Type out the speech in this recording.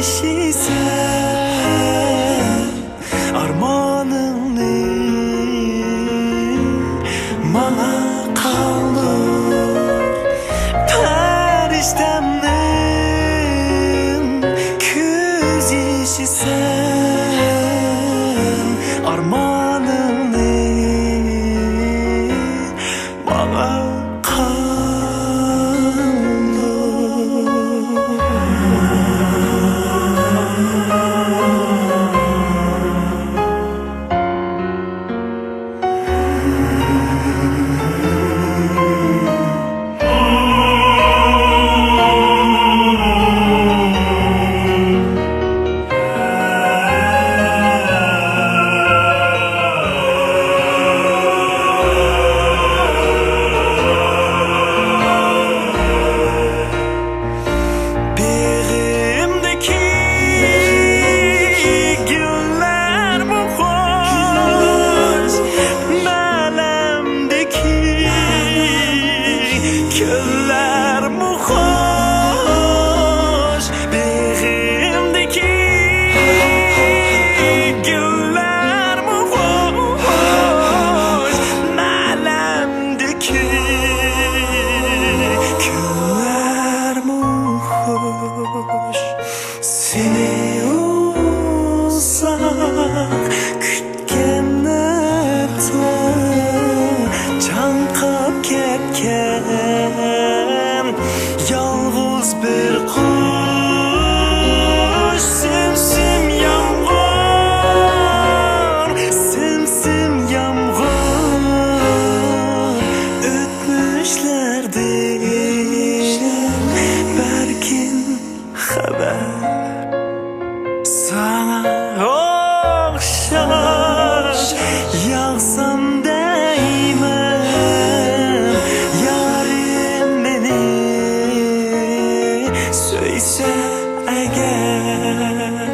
kişisen armanını bana kalır periştemnin küz işisen armanını bana kalır. Köller mu hoş Begimdeki güller mu hoş Nalemdeki güller mu hoş Seni uzak kütkenetme Çankap ketken yalnız bir kuş Simsim yağmur ötmüşlerdi Berkin haber sana okşar yağsam değmem yarim beni söyse eğer